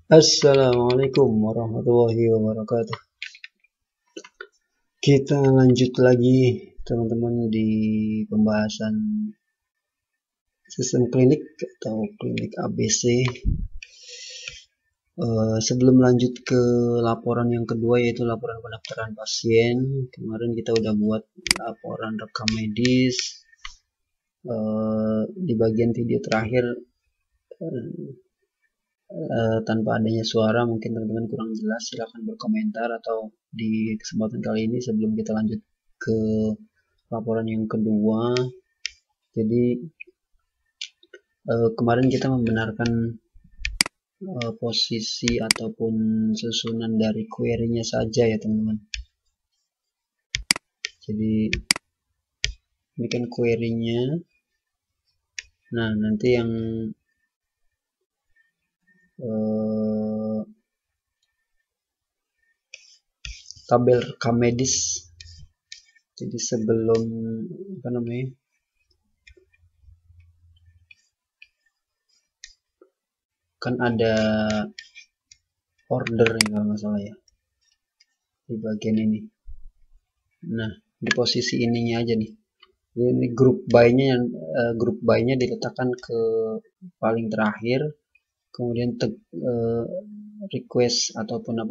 Assalamualaikum warahmatullahi wabarakatuh. Kita lanjut lagi teman-teman di pembahasan sistem klinik atau klinik ABC. Sebelum lanjut ke laporan yang kedua yaitu laporan pendaftaran pasien, kemarin kita udah buat laporan rekam medis. Di bagian video terakhir tanpa adanya suara mungkin teman-teman kurang jelas, silahkan berkomentar atau di kesempatan kali ini sebelum kita lanjut ke laporan yang kedua. Jadi kemarin kita membenarkan posisi ataupun susunan dari query-nya saja ya teman-teman. Jadi ini kan query-nya. Nah, nanti yang tabel rekam medis. Jadi sebelum kan ada order ya kalau nggak salah ya di bagian ini. Nah, di posisi ininya aja nih. Ini grup by-nya diletakkan ke paling terakhir, kemudian request ataupun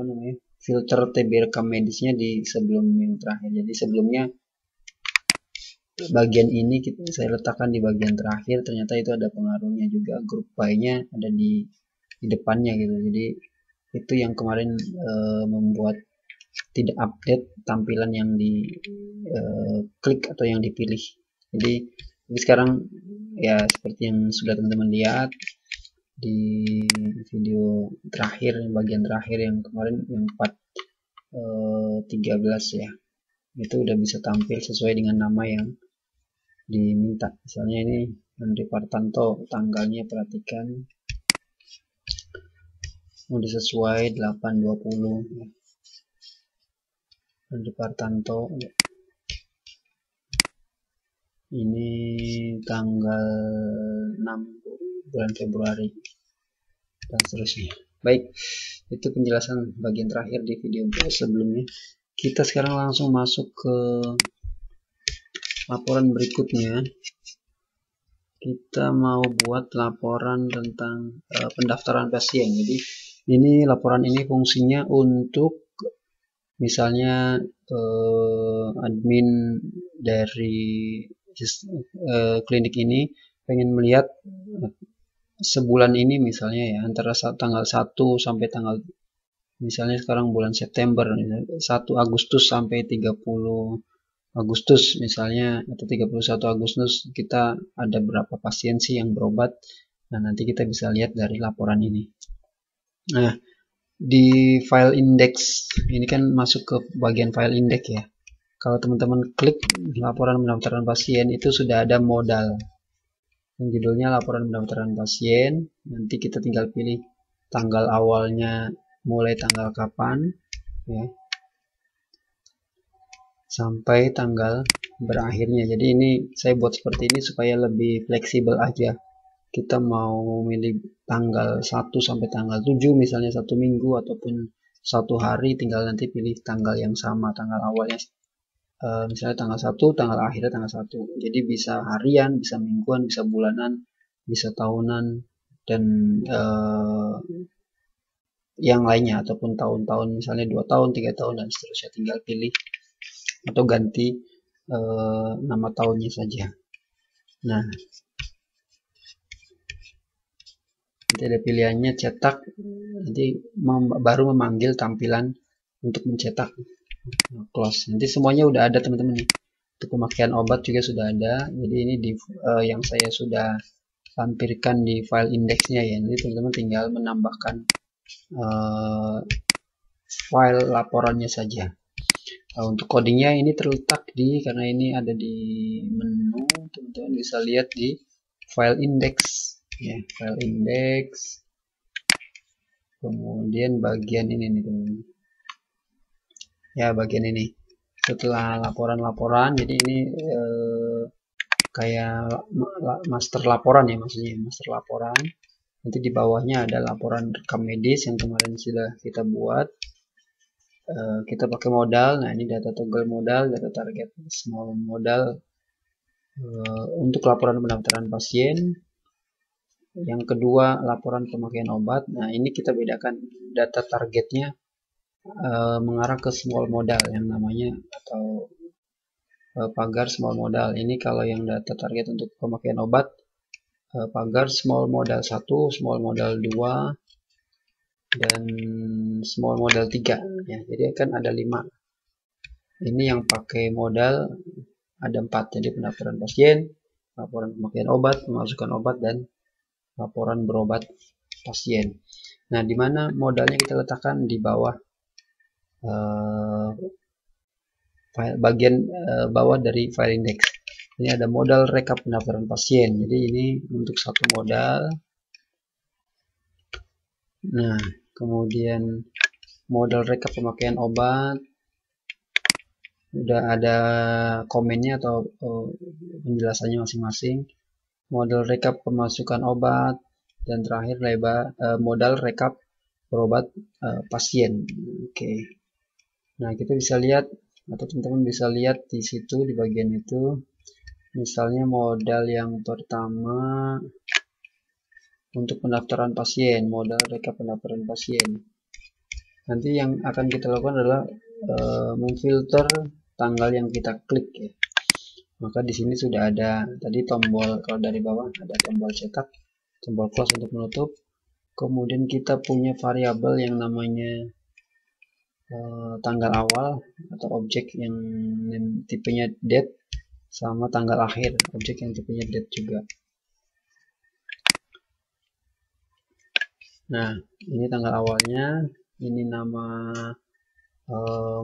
filter TB rekam medisnya di sebelum yang terakhir. Jadi sebelumnya bagian ini saya letakkan di bagian terakhir, ternyata itu ada pengaruhnya juga, grup by-nya ada di depannya gitu. Jadi itu yang kemarin membuat tidak update tampilan yang di klik atau yang dipilih. Jadi sekarang ya seperti yang sudah teman-teman lihat di video terakhir, bagian terakhir yang kemarin yang 13 ya, itu udah bisa tampil sesuai dengan nama yang diminta. Misalnya ini Andri Partanto, tanggalnya perhatikan udah sesuai 8/20 ya. Andri Partanto ini tanggal 6 bulan Februari dan seterusnya. Baik, itu penjelasan bagian terakhir di video sebelumnya. Kita sekarang langsung masuk ke laporan berikutnya. Kita mau buat laporan tentang pendaftaran pasien. Jadi ini laporan ini fungsinya untuk misalnya admin dari klinik ini pengen melihat sebulan ini misalnya ya, antara tanggal 1 sampai tanggal, misalnya sekarang bulan September, 1 Agustus sampai 30 Agustus misalnya, atau 31 Agustus kita ada berapa pasien sih yang berobat. Nah, nanti kita bisa lihat dari laporan ini. Nah, di file index ini kan masuk ke bagian file index ya. Kalau teman-teman klik laporan pendaftaran pasien, itu sudah ada modal yang judulnya laporan pendaftaran pasien. Nanti kita tinggal pilih tanggal awalnya, mulai tanggal kapan ya, sampai tanggal berakhirnya. Jadi ini saya buat seperti ini supaya lebih fleksibel aja. Kita mau milih tanggal 1 sampai tanggal 7 misalnya, 1 minggu ataupun 1 hari, tinggal nanti pilih tanggal yang sama, tanggal awalnya misalnya tanggal 1, tanggal akhirnya tanggal 1. Jadi bisa harian, bisa mingguan, bisa bulanan, bisa tahunan, dan yang lainnya, ataupun tahun-tahun misalnya 2 tahun, 3 tahun dan seterusnya. Tinggal pilih atau ganti nama tahunnya saja. Nah, nanti ada pilihannya cetak, nanti baru memanggil tampilan untuk mencetak, close. Nanti semuanya udah ada teman-teman nih. Untuk pemakaian obat juga sudah ada. Jadi ini di yang saya sudah lampirkan di file indeksnya ya. Nanti teman-teman tinggal menambahkan file laporannya saja. Untuk codingnya ini terletak karena ini ada di menu, teman-teman bisa lihat di file index ya, file index, kemudian bagian ini nih teman-teman ya, bagian ini setelah laporan-laporan. Jadi ini kayak master laporan ya, maksudnya master laporan. Nanti di bawahnya ada laporan rekam medis yang kemarin sudah kita buat. Kita pakai modal. Nah, ini data toggle modal, data target small modal untuk laporan pendaftaran pasien. Yang kedua, laporan pemakaian obat. Nah, ini kita bedakan data targetnya mengarah ke small modal yang namanya atau pagar small modal. Ini kalau yang data target untuk pemakaian obat, pagar small modal 1, small modal 2, dan small modal 3 ya. Jadi kan ada 5. Ini yang pakai modal ada 4. Jadi pendaftaran pasien, laporan pemakaian obat, pemasukan obat, dan laporan berobat pasien. Nah, di mana modalnya kita letakkan di bawah bagian bawah dari file index. Ini ada modal rekap pendaftaran pasien. Jadi ini untuk satu modal. Nah, kemudian modal rekap pemakaian obat. Udah ada komennya atau penjelasannya masing-masing. Modal rekap pemasukan obat, dan terakhir modal rekap berobat pasien. Oke. Nah, kita bisa lihat atau teman-teman bisa lihat di situ di bagian itu. Misalnya modal yang pertama untuk pendaftaran pasien, modal rekap pendaftaran pasien. Nanti yang akan kita lakukan adalah memfilter tanggal yang kita klik ya. Maka di sini sudah ada tadi tombol, kalau dari bawah ada tombol cetak, tombol close untuk menutup. Kemudian kita punya variabel yang namanya tanggal awal atau objek yang tipenya date, sama tanggal akhir, objek yang tipenya date juga. Nah, ini tanggal awalnya, ini nama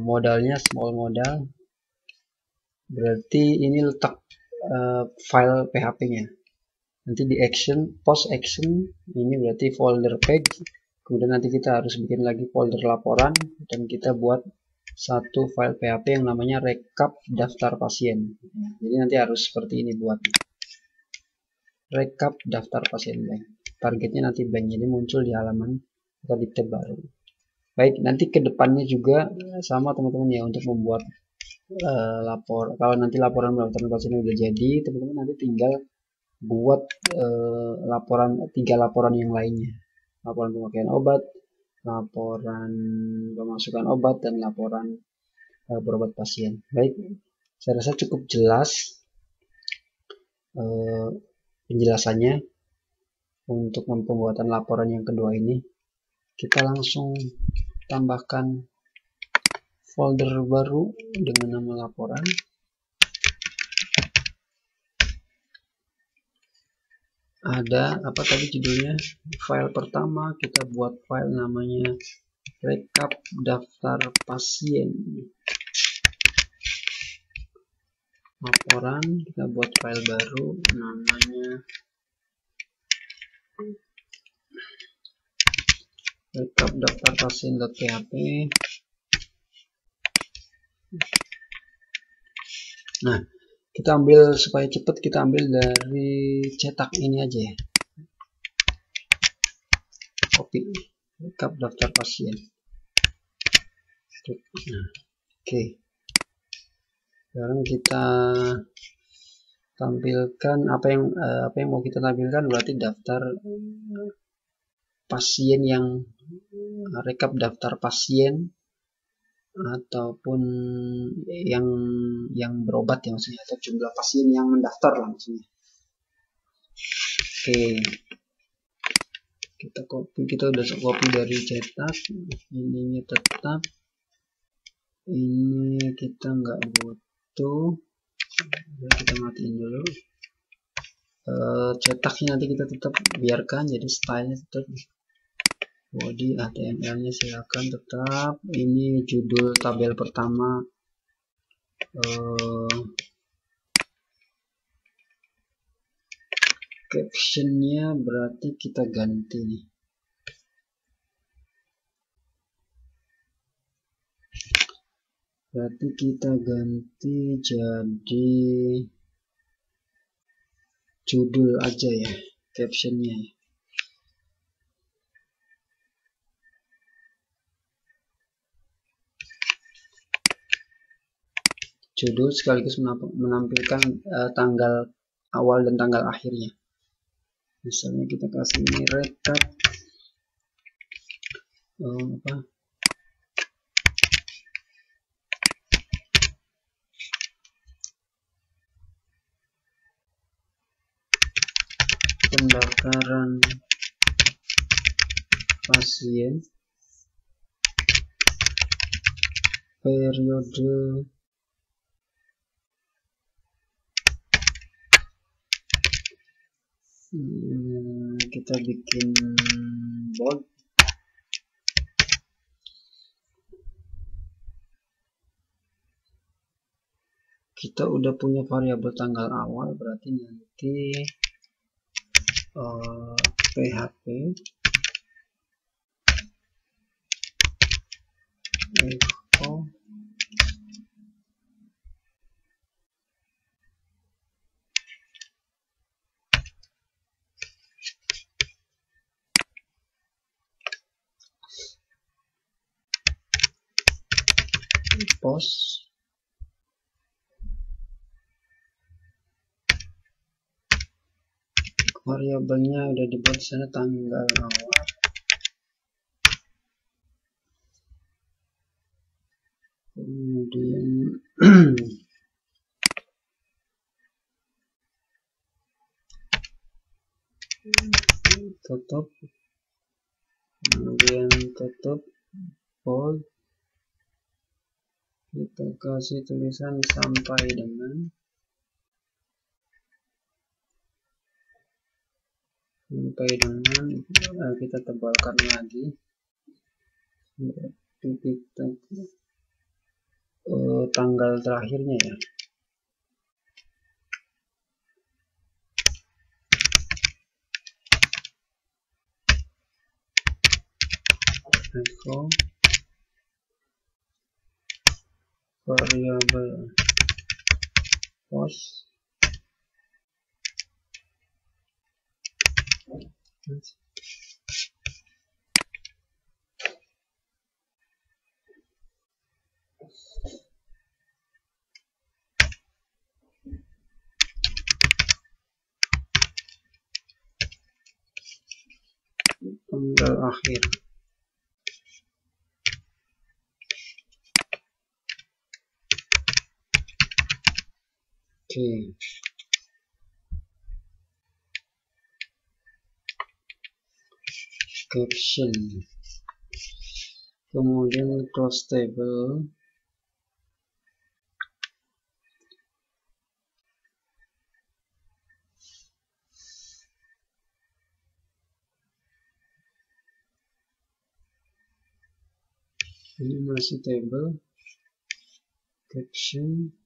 modalnya small modal, berarti ini letak file PHP-nya. Nanti di action, post action, ini berarti folder page. Kemudian nanti kita harus bikin lagi folder laporan, dan kita buat satu file PHP yang namanya rekap daftar pasien. Jadi nanti harus seperti ini buat rekap daftar pasien bank. Targetnya nanti bank, jadi muncul di halaman atau di tab baru. Baik, nanti ke depannya juga sama teman-teman ya, untuk membuat kalau nanti laporan pendaftaran pasien udah jadi, teman-teman nanti tinggal buat 3 laporan yang lainnya. Laporan pemakaian obat, laporan pemasukan obat, dan laporan berobat pasien. Baik, saya rasa cukup jelas penjelasannya untuk pembuatan laporan yang kedua ini. Kita langsung tambahkan folder baru dengan nama laporan. Ada apa tadi judulnya? File pertama kita buat file namanya rekap daftar pasien. Laporan, kita buat file baru namanya rekap daftar pasien.php. Nah, kita ambil supaya cepat, kita ambil dari cetak ini aja ya. Copy rekap daftar pasien. Nah, oke. Sekarang kita tampilkan apa yang mau kita tampilkan, berarti daftar pasien yang rekap daftar pasien ataupun yang berobat ya maksudnya, atau jumlah pasien yang mendaftar lah maksudnya. Oke, kita udah copy dari cetak, ininya tetap, ini kita nggak butuh, kita matiin dulu. Cetaknya nanti kita tetap biarkan, jadi stylenya tetap body HTML nya silakan tetap. Ini judul tabel pertama, captionnya berarti kita ganti nih, berarti kita ganti jadi judul aja ya, captionnya. judul sekaligus menampilkan tanggal awal dan tanggal akhirnya. Misalnya kita kasih ini recap pendaftaran pasien periode kita bikin bold. Kita udah punya variabel tanggal awal, berarti nanti PHP echo post variabelnya udah dibuat di sana tanggal awal. Kemudian tutup, kemudian tutup bold, kita kasih tulisan sampai dengan kita tebalkan lagi, berarti kita tanggal terakhirnya ya. Echo variabel post tanggal akhir. Oke. Caption, kemudian close table, ini masih table, caption,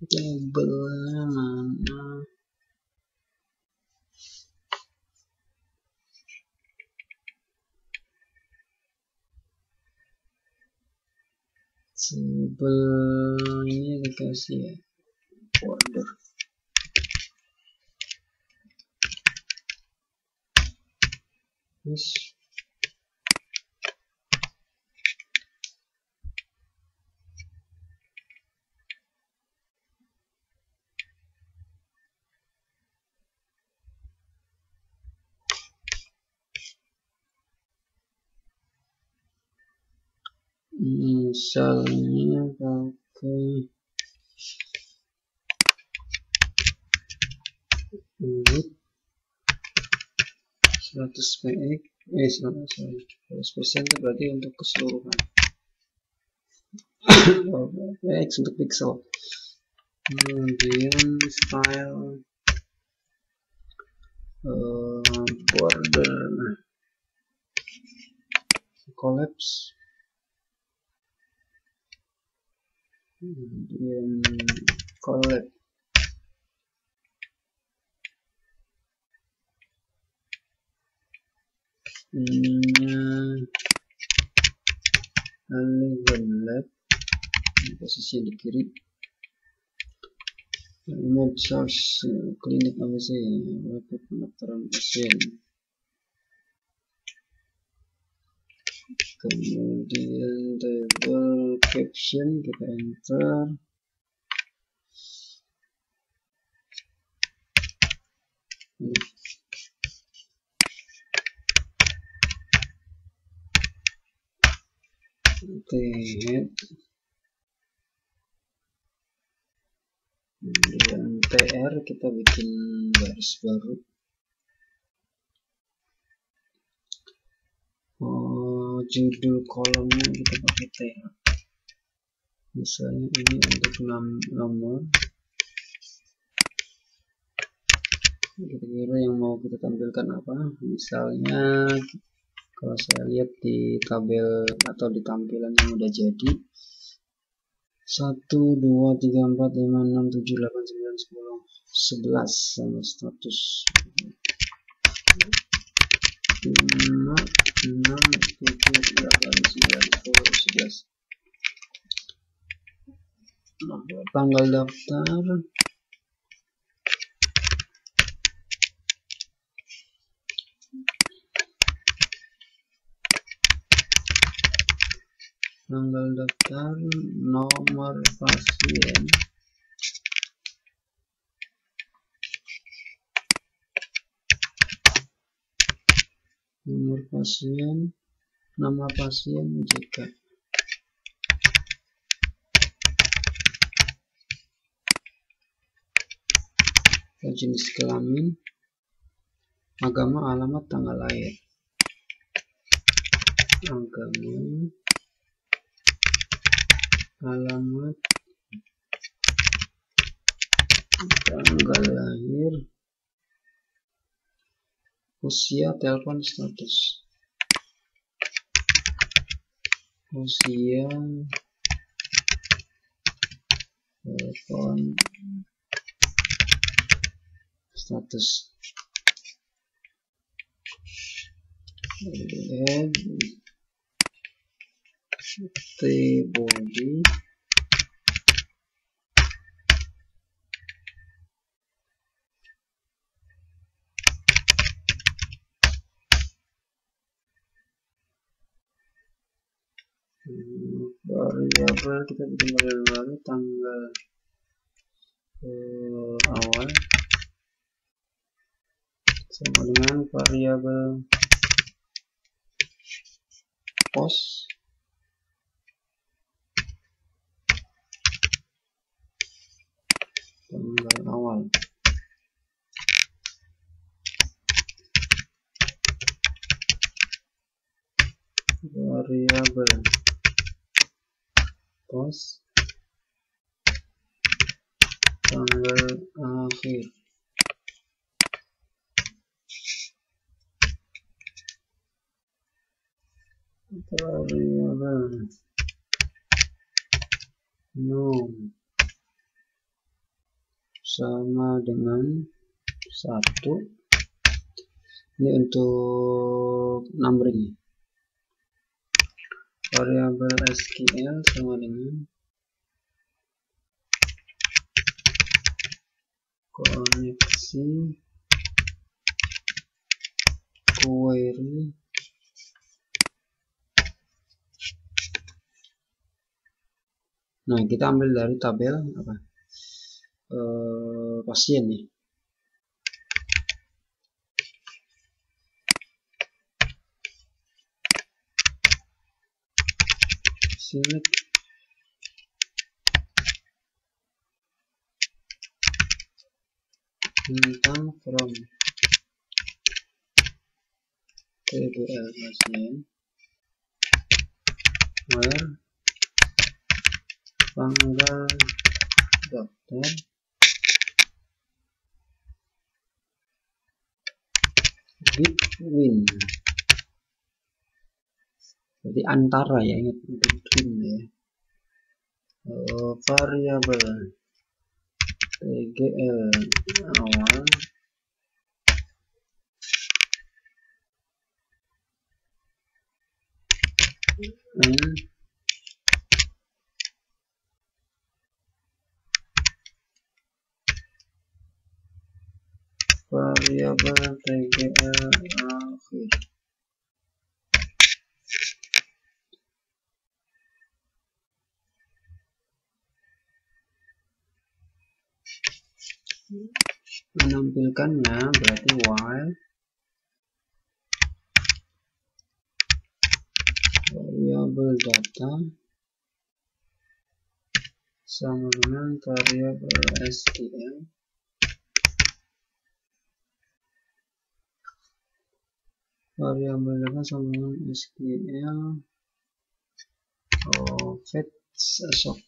table mana, sebelumnya dikasih ya border, terus misalnya pakai width 100 px 100% itu berarti untuk keseluruhan px untuk pixel. Kemudian style border collapse, kemudian collapse polygon left, posisi di kiri, Remote source klinik ABC, record pendaftaran pasien. Kemudian table caption kita enter. Head, kemudian TR kita bikin garis baru. Judul kolomnya kita pakai TH. Misalnya ini untuk nomor. Kira-kira yang mau kita tampilkan apa? Misalnya kalau saya lihat di tabel atau di tampilan yang udah jadi 1, 2, 3, 4, 5, 6, 7, 8, 9, 10, 11 sama status 5, 6, 7, 8, 9, 10, 11. Tanggal daftar, nomor pasien, nama pasien jika jenis kelamin, agama, alamat, tanggal lahir. Agama, alamat, tanggal lahir, usia, telepon, status. Usia, telepon, status. Head, body, variabel kita bikin variabel baru, tanggal awal sama dengan variabel pos, tanggal awal. Variabel pos, tanggal akhir. Variabel nom sama dengan 1. Ini untuk numbering. Variabel SQL sama dengan koneksi query Nah, kita ambil dari tabel apa? Pasien nih. Select tentang from TGL pasien where tanggal daftar between, jadi antara ya, ingat between ya. Variabel TGL awal and variabel tgl akhir. Menampilkannya berarti while variabel data sama dengan variabel stl variabel data sama dengan SQL fetch esok.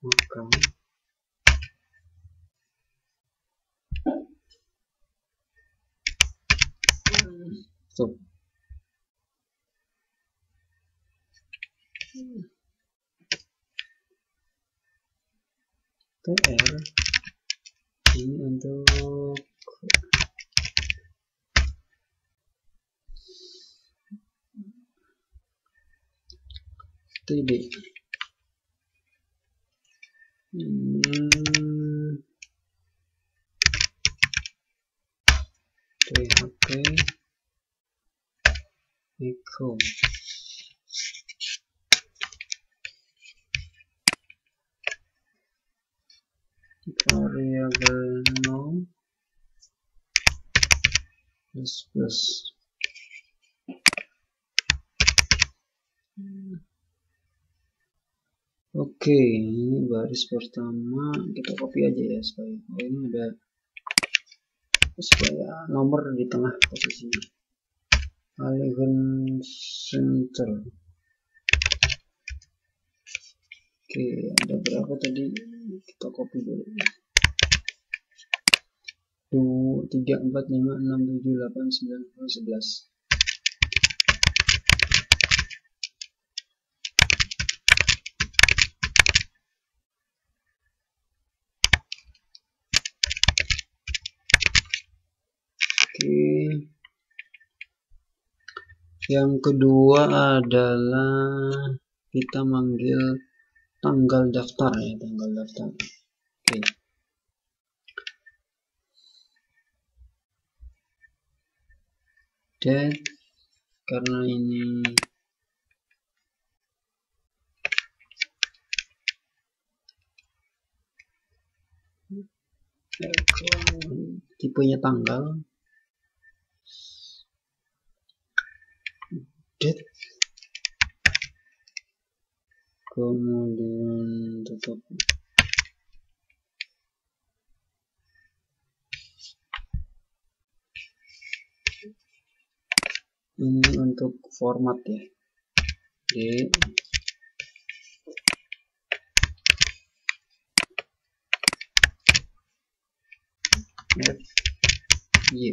Maka stop. TR ini untuk TD PHP echo variabel no plus Oke, ini baris pertama kita copy aja ya supaya ini ada supaya nomor di tengah posisinya. Alignment center. Oke, ada berapa tadi? Kita copy dulu. 2, 3, 4, 5, 6, 7, 8, 9, 11. Oke. Yang kedua adalah kita manggil tanggal daftar ya, tanggal daftar. Oke. Date karena ini tipenya tanggal. Date kemudian tutup. Ini untuk format ya. D F Y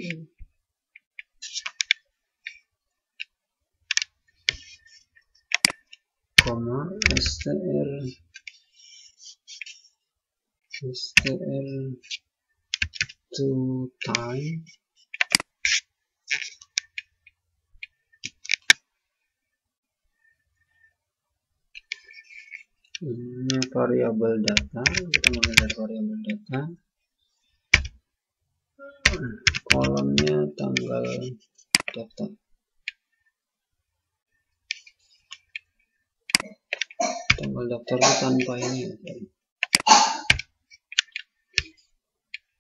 koma str to time ini variabel data, kita mengenai variabel data, kolomnya tanggal daftar. Tanggal daftar itu tanpa ini ya.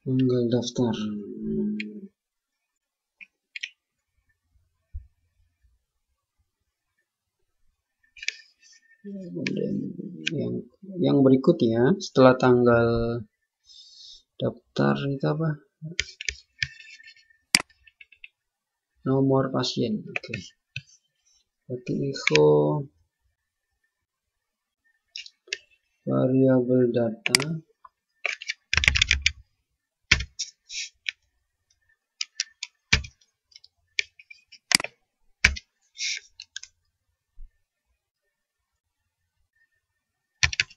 Tanggal daftar. Kemudian yang berikutnya setelah tanggal daftar itu apa? Nomor pasien. Oke. Berarti echo variabel data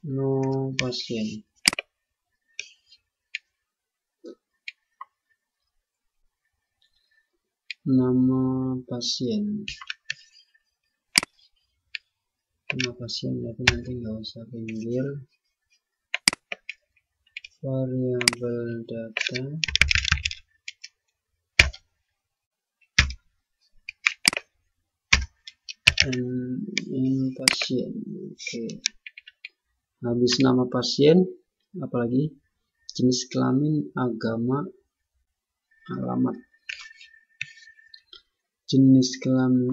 no pasien. Nama pasien. Nama pasien berarti nanti nggak usah pinggir. variabel data and pasien. Oke. Habis nama pasien, apalagi jenis kelamin, agama, alamat. Jenis kelamin,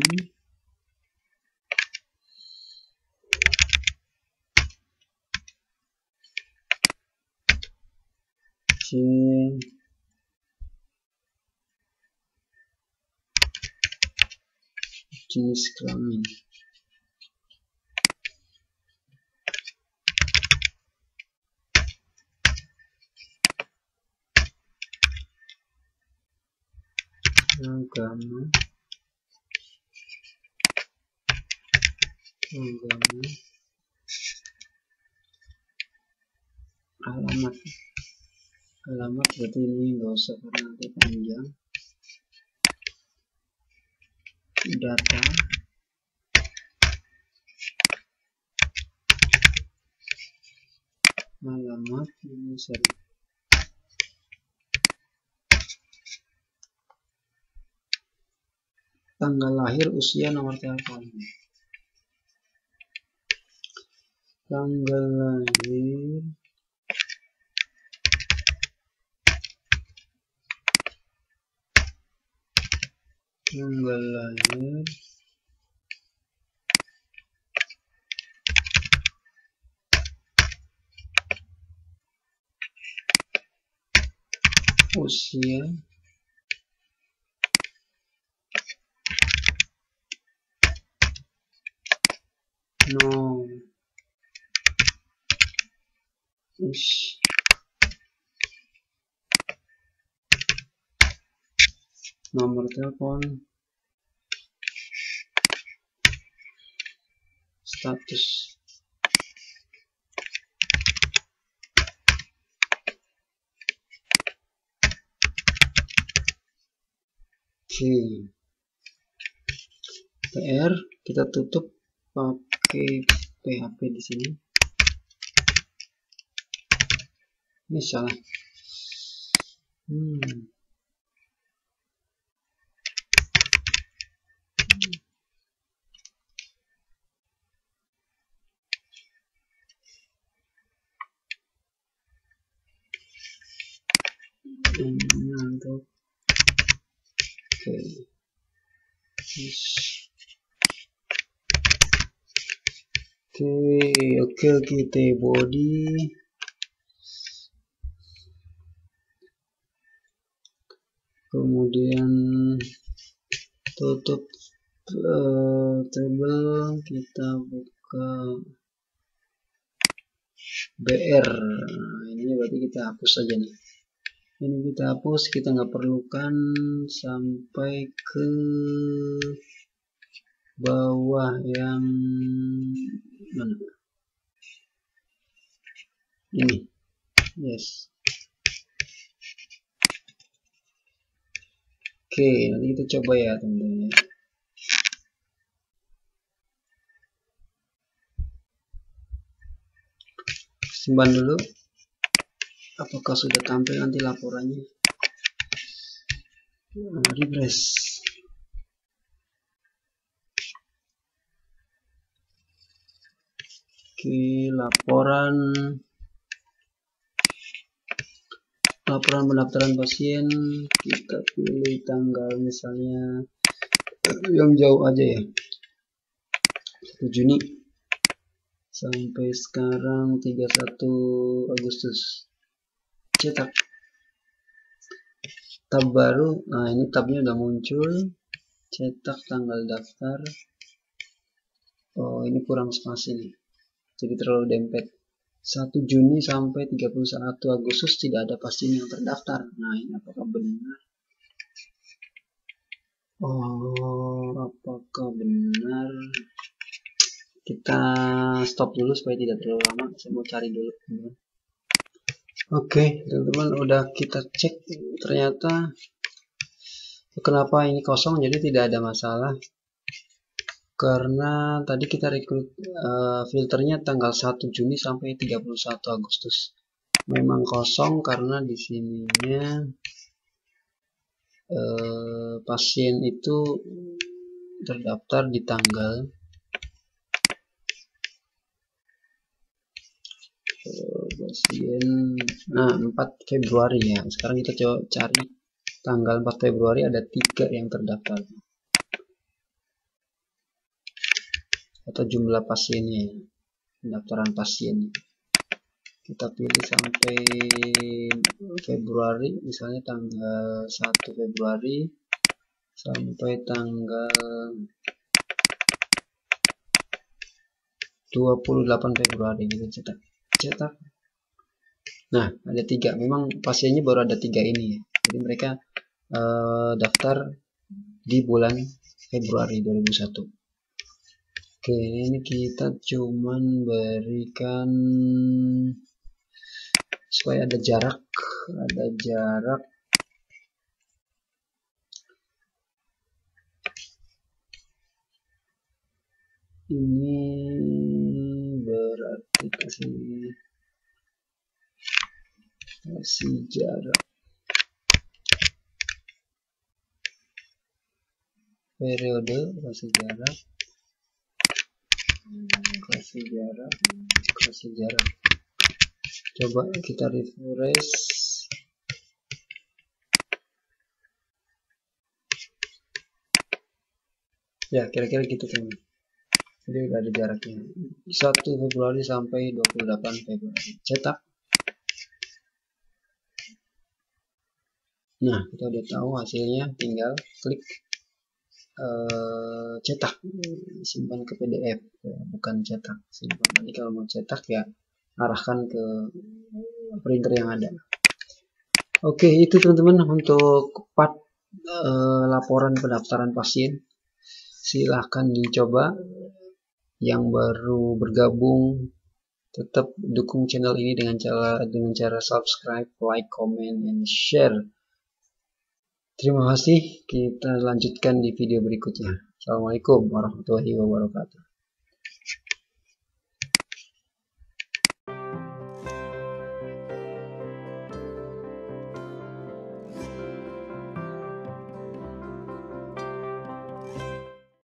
jenis kelamin. Agama, alamat. Alamat berarti ini nggak usah karena nanti panjang. Data, alamat, ini sorry. Tanggal lahir, usia, nomor telepon. Tanggal lahir, usia, nomor telepon, status. Oke. PR kita tutup pakai PHP di sini. Ini salah. Untuk oke, body, kemudian tutup table, kita buka BR. Ini berarti kita hapus saja nih. Ini kita hapus, kita nggak perlukan sampai ke bawah yang mana? Ini, yes. Oke, nanti kita coba ya teman-teman. Simpan dulu. Apakah sudah tampil nanti laporannya? Refresh. Oke, laporan pendaftaran pasien, kita pilih tanggal misalnya yang jauh aja ya, 1 Juni sampai sekarang 31 Agustus. Cetak tab baru. Nah, ini tabnya udah muncul. Cetak tanggal daftar. Oh, ini kurang spasi nih, jadi terlalu dempet. 1 Juni sampai 31 Agustus tidak ada pasien yang terdaftar. Nah, ini apakah benar? Oh, apakah benar? Kita stop dulu supaya tidak terlalu lama. Saya mau cari dulu. Oke, teman-teman, udah kita cek, ternyata kenapa ini kosong, jadi tidak ada masalah. Karena tadi kita rekrut filternya tanggal 1 Juni sampai 31 Agustus. memang kosong karena di sininya pasien itu terdaftar di tanggal pasien 4 Februari ya. Sekarang kita coba cari tanggal 4 Februari, ada 3 yang terdaftar atau jumlah pasiennya, pendaftaran pasiennya. Kita pilih sampai Februari, misalnya tanggal 1 Februari sampai tanggal 28 Februari kita cetak. Nah, ada 3. Memang pasiennya baru ada 3 ini ya. Jadi mereka daftar di bulan Februari 2001. Oke, ini kita cuman berikan supaya ada jarak. Ini berarti kasih jarak periode, kasih jarak. Coba kita refresh. Ya, kira-kira gitu teman. Jadi udah ada jaraknya. 1 Februari sampai 28 Februari. Cetak. Nah, kita udah tahu hasilnya, tinggal klik cetak, simpan ke PDF, bukan cetak, simpan. Nanti kalau mau cetak ya arahkan ke printer yang ada. Oke, itu teman-teman untuk part laporan pendaftaran pasien. Silahkan dicoba. Yang baru bergabung, tetap dukung channel ini dengan cara subscribe, like, comment, and share. Terima kasih. Kita lanjutkan di video berikutnya. Assalamualaikum warahmatullahi wabarakatuh.